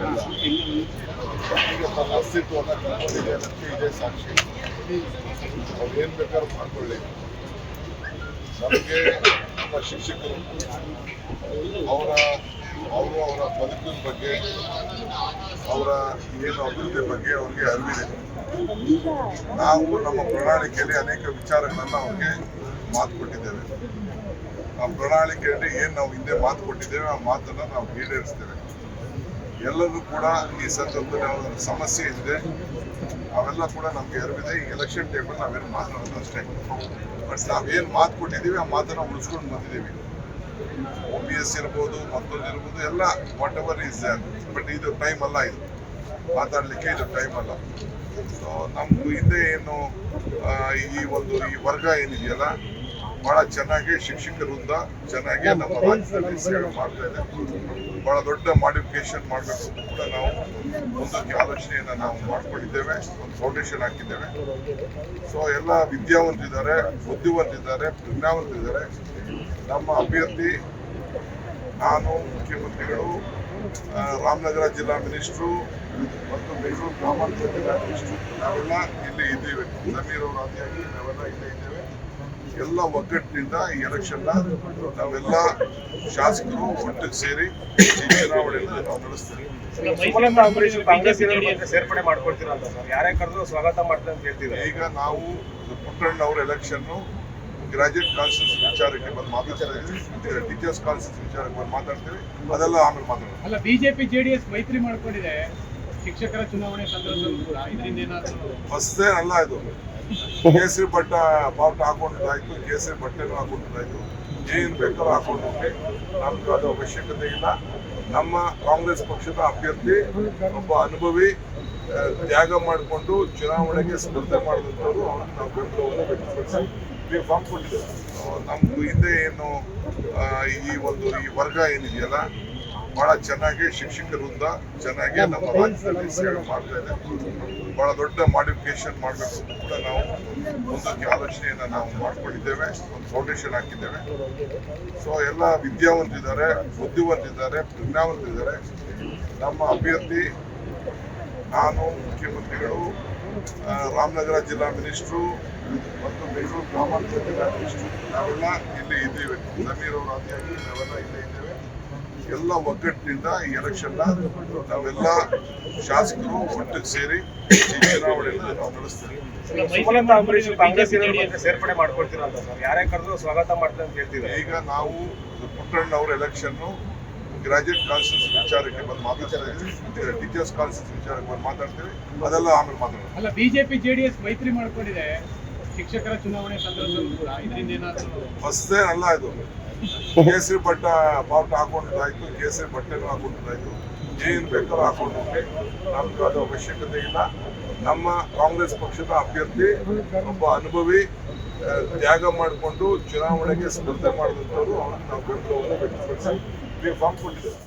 ಎಲ್ಲ ಈಗ ತನ್ನ ಅಸ್ತಿತ್ವವನ್ನು ಕಳ್ಕೊಂಡಿದೆ ಅನ್ನೋದಕ್ಕೆ ಇದೇ ಸಾಕ್ಷಿ. ಅವ್ರು ಏನು ಬೇಕಾದ್ರೂ ಮಾಡ್ಕೊಳ್ಳಿ. ನಮಗೆ ನಮ್ಮ ಶಿಕ್ಷಕರು ಅವರ ಬದುಕಿನ ಬಗ್ಗೆ, ಅವರ ಏನು ಅಭಿವೃದ್ಧಿ ಬಗ್ಗೆ ಅವ್ರಿಗೆ ಅರಿವಿದೆ. ನಾವು ನಮ್ಮ ಪ್ರಣಾಳಿಕೆಯಲ್ಲಿ ಅನೇಕ ವಿಚಾರಗಳನ್ನು ಅವ್ರಿಗೆ ಮಾತು ಕೊಟ್ಟಿದ್ದೇವೆ. ಆ ಪ್ರಣಾಳಿಕೆಯಲ್ಲಿ ಏನು ನಾವು ಹಿಂದೆ ಮಾತು ಕೊಟ್ಟಿದ್ದೇವೆ ಆ ಮಾತನ್ನು ನಾವು ಈಡೇರಿಸ್ತೇವೆ. ಎಲ್ಲರೂ ಕೂಡ ಈ ಸಂದರ್ಭದಲ್ಲಿ ಒಂದು ಸಮಸ್ಯೆ ಇದೆ, ಅವೆಲ್ಲ ಕೂಡ ನಮಗೆ ಅರಿವಿದೆ. ಈ ಎಲೆಕ್ಷನ್ ಟೈಮಲ್ಲಿ ನಾವೇನು ಮಾತಾಡೋದು ಅಷ್ಟೇ. ಬಟ್ ನಾವೇನು ಮಾತು ಕೊಟ್ಟಿದ್ದೀವಿ ಆ ಮಾತನ್ನು ಉಳಿಸ್ಕೊಂಡು ಬಂದಿದ್ದೀವಿ. OBS ಇರ್ಬೋದು, ಮತ್ತೊಂದು ಇರ್ಬೋದು, ಎಲ್ಲ whatever is there. But ಇದು ಟೈಮ್ ಅಲ್ಲ, ಇದು ಮಾತಾಡಲಿಕ್ಕೆ ಇದು ಟೈಮ್ ಅಲ್ಲ. ಸೊ ನಮ್ದು ಹಿಂದೆ ಏನು ಈ ವರ್ಗ ಏನಿದೆಯಲ್ಲ ಬಹಳ ಚೆನ್ನಾಗಿ ಶಿಕ್ಷಕರಿಂದ ಚೆನ್ನಾಗಿ ನಮ್ಮ ರಾಜ್ಯದಲ್ಲಿ ಸೇವೆ ಮಾಡ್ತಾ ಇದೆ. ಬಹಳ ದೊಡ್ಡ ಮಾಡಿಫಿಕೇಶನ್ ಮಾಡಬೇಕು ಕೂಡ ನಾವು ಮುಂದಕ್ಕೆ ಆಲೋಚನೆಯನ್ನು ನಾವು ಮಾಡ್ಕೊಂಡಿದ್ದೇವೆ. ಒಂದು ಫೌಂಡೇಶನ್ ಹಾಕಿದ್ದೇವೆ. ಸೊ ಎಲ್ಲ ವಿದ್ಯಾವಂತಿದ್ದಾರೆ, ಬುದ್ಧಿವಂತಿದ್ದಾರೆ, ಪ್ರಜ್ಞಾವಂತಿದ್ದಾರೆ. ನಮ್ಮ ಅಭ್ಯರ್ಥಿ ನಾನು, ಮುಖ್ಯಮಂತ್ರಿಗಳು, ರಾಮನಗರ ಜಿಲ್ಲಾ ಮಿನಿಸ್ಟ್ರು ಮತ್ತು ಬೆಂಗಳೂರು ಗ್ರಾಮಾಂತರ ಜಿಲ್ಲಾ ಮಿನಿಸ್ಟ್ರು ನಾವೆಲ್ಲ ಇಲ್ಲಿ ಇದ್ದೀವಿ. ಸಮೀರ್ ಅವರ ಆದಿಯಾಗಿ ನಾವೆಲ್ಲ ಇಲ್ಲೇ ಇದ್ದೇವೆ. ಎಲ್ಲ ಒಗ್ಗಟ್ಟಿನಿಂದ ಈ ಎಲೆಕ್ಷನ್ನ ನಾವೆಲ್ಲ ಶಾಸಕರು ಒಟ್ಟಿಗೆ ಸೇರಿ ಈ ಚುನಾವಣೆಯನ್ನು ನಾವು ನಡೆಸ್ತೇವೆ. ಸೇರ್ಪಡೆ ಮಾಡ್ಕೊಳ್ತೀರಾ ಅಂತ ಸರ್? ಯಾರೇ ಕರೆದ್ರು ಸ್ವಾಗತ ಮಾಡ್ತಾರೆ ಅಂತ ಹೇಳ್ತೀವಿ. ಈಗ ನಾವು ಪುಟ್ಟಣ್ಣ ಅವರ ಎಲೆಕ್ಷನ್ ಗ್ರಾಜುಯೇಟ್ ಕಾನ್ಸ್ಟಿಟ್ಯೂನ್ಸಿ ವಿಚಾರಕ್ಕೆ ಬಂದು ಮಾತಾಡ್ತೀವಿ, ಟೀಚರ್ಸ್ ಕಾನ್ಸ್ಟಿಟ್ಯೂನ್ಸಿ ವಿಚಾರಕ್ಕೆ ಬಂದು ಮಾತಾಡ್ತೀವಿ. ಅದೆಲ್ಲ ಆಮೇಲೆ ಮಾತಾಡೋಣ. ಅಲ್ಲ, ಬಿಜೆಪಿ JDS ಮೈತ್ರಿ ಮಾಡ್ಕೊಂಡಿದೆ ಶಿಕ್ಷಕರ ಚುನಾವಣೆ ಸಂದರ್ಭದಲ್ಲೂ ಕೂಡ. ಇದರಿಂದ ಏನಾದ್ರು ಹೊಸದೇ ಅಲ್ಲ ಇದು. ಕೇಸರಿ ಬಟ್ಟ ಬಾವುಟ ಹಾಕೊಂಡಿದ್ದಾಯ್ತು, ಕೇಸರಿ ಬಟ್ಟೆನೂ ಹಾಕೊಂಡಿದ್ದಾಯ್ತು. ಏನ್ ಬೇಕಾದ್ರೂ ಹಾಕೊಂಡು ನಮ್ಗೆ ಅದು ಅವಶ್ಯಕತೆ ಇಲ್ಲ. ನಮ್ಮ ಕಾಂಗ್ರೆಸ್ ಪಕ್ಷದ ಅಭ್ಯರ್ಥಿ ಒಬ್ಬ ಅನುಭವಿ, ತ್ಯಾಗ ಮಾಡಿಕೊಂಡು ಚುನಾವಣೆಗೆ ಸ್ಪರ್ಧೆ ಮಾಡಿದಂಥವ್ರು. ಅವ್ರಿಗೆ ನಾವು ಬೆಂಬಲವನ್ನು ವ್ಯಕ್ತಪಡಿಸಿ ಫಾರ್ಮ್ ಕೊಟ್ಟಿದ್ದೇವೆ. ನಮ್ದು ಹಿಂದೆ ಏನು ಈ ವರ್ಗ ಏನಿದೆಯಲ್ಲ ಬಹಳ ಚೆನ್ನಾಗಿ ಶಿಕ್ಷಕರಿಂದ ಚೆನ್ನಾಗಿ ನಮ್ಮ ರಾಜ್ಯದಲ್ಲಿ ಸೇವೆ ಮಾಡ್ತಾ ಇದೆ. ಬಹಳ ದೊಡ್ಡ ಮಾಡಿಫಿಕೇಶನ್ ಮಾಡಬೇಕು ಕೂಡ ನಾವು ಮುಂದಕ್ಕೆ ಆಲೋಚನೆಯನ್ನು ನಾವು ಮಾಡ್ಕೊಂಡಿದ್ದೇವೆ. ಒಂದು ಫೌಂಡೇಶನ್ ಹಾಕಿದ್ದೇವೆ. ಸೊ ಎಲ್ಲ ವಿದ್ಯಾವಂತಿದ್ದಾರೆ, ಬುದ್ಧಿವಂತಿದ್ದಾರೆ, ಪ್ರಜ್ಞಾವಂತಿದ್ದಾರೆ. ನಮ್ಮ ಅಭ್ಯರ್ಥಿ ನಾನು, ಮುಖ್ಯಮಂತ್ರಿಗಳು, ರಾಮನಗರ ಜಿಲ್ಲಾ ಮಿನಿಸ್ಟ್ರು ಮತ್ತು ಬೆಂಗಳೂರು ಗ್ರಾಮಾಂತರ ಜಿಲ್ಲಾ ಮಿನಿಸ್ಟ್ರು ನಾವೆಲ್ಲ ಇಲ್ಲಿ ಇದ್ದೀವಿ. ಸಮೀರ್ ಅವರ ಆದಿಯಾಗಿ ನಾವೆಲ್ಲ ಇಲ್ಲೇ ಇದ್ದೇವೆ. ಎಲ್ಲ ಒಗ್ಗಟ್ಟಿನಿಂದ ಈ ಎಲೆಕ್ಷನ್ನ ನಾವೆಲ್ಲ ಶಾಸಕರು ಒಟ್ಟಿಗೆ ಸೇರಿ ಈ ಚುನಾವಣೆಯನ್ನು ನಾವು ನಡೆಸ್ತೇವೆ. ಸೇರ್ಪಡೆ ಮಾಡ್ಕೊಳ್ತೀರಾ ಅಂತ ಸರ್? ಯಾರೇ ಕರೆದ್ರು ಸ್ವಾಗತ ಮಾಡ್ತಾರೆ ಅಂತ ಹೇಳ್ತೀವಿ. ಈಗ ನಾವು ಪುಟ್ಟಣ್ಣ ಅವರ ಎಲೆಕ್ಷನ್ ಗ್ರಾಜುಯೇಟ್ ಕಾನ್ಸ್ಟಿಟ್ಯೂನ್ಸಿ ವಿಚಾರಕ್ಕೆ ಬಂದು ಮಾತಾಡ್ತೀವಿ, ಟೀಚರ್ಸ್ ಕಾನ್ಸ್ಟಿಟ್ಯೂನ್ಸಿ ವಿಚಾರಕ್ಕೆ ಬಂದು ಮಾತಾಡ್ತೀವಿ. ಅದೆಲ್ಲ ಆಮೇಲೆ ಮಾತಾಡೋಣ. ಅಲ್ಲ, ಬಿಜೆಪಿ JDS ಮೈತ್ರಿ ಮಾಡ್ಕೊಂಡಿದೆ ಶಿಕ್ಷಕರ ಚುನಾವಣೆ ಸಂದರ್ಭದಲ್ಲೂ ಕೂಡ. ಇದರಿಂದ ಏನಾದ್ರು ಹೊಸದೇ ಅಲ್ಲ ಇದು. ಕೇಸರಿ ಬಟ್ಟ ಬಾವುಟ ಹಾಕೊಂಡಿದ್ದಾಯ್ತು, ಕೇಸರಿ ಬಟ್ಟೆನೂ ಹಾಕೊಂಡಿದ್ದಾಯ್ತು. ಏನ್ ಬೇಕಾದ್ರೂ ಹಾಕೊಂಡು ನಮ್ಗೆ ಅದು ಅವಶ್ಯಕತೆ ಇಲ್ಲ. ನಮ್ಮ ಕಾಂಗ್ರೆಸ್ ಪಕ್ಷದ ಅಭ್ಯರ್ಥಿ ಒಬ್ಬ ಅನುಭವಿ, ತ್ಯಾಗ ಮಾಡಿಕೊಂಡು ಚುನಾವಣೆಗೆ ಸ್ಪರ್ಧೆ ಮಾಡಿದಂಥವ್ರು. ಅವ್ರಿಗೆ ನಾವು ಬೆಂಬಲವನ್ನು ವ್ಯಕ್ತಪಡಿಸಿ ಫಾರ್ಮ್ ಕೊಟ್ಟಿದ್ದೇವೆ.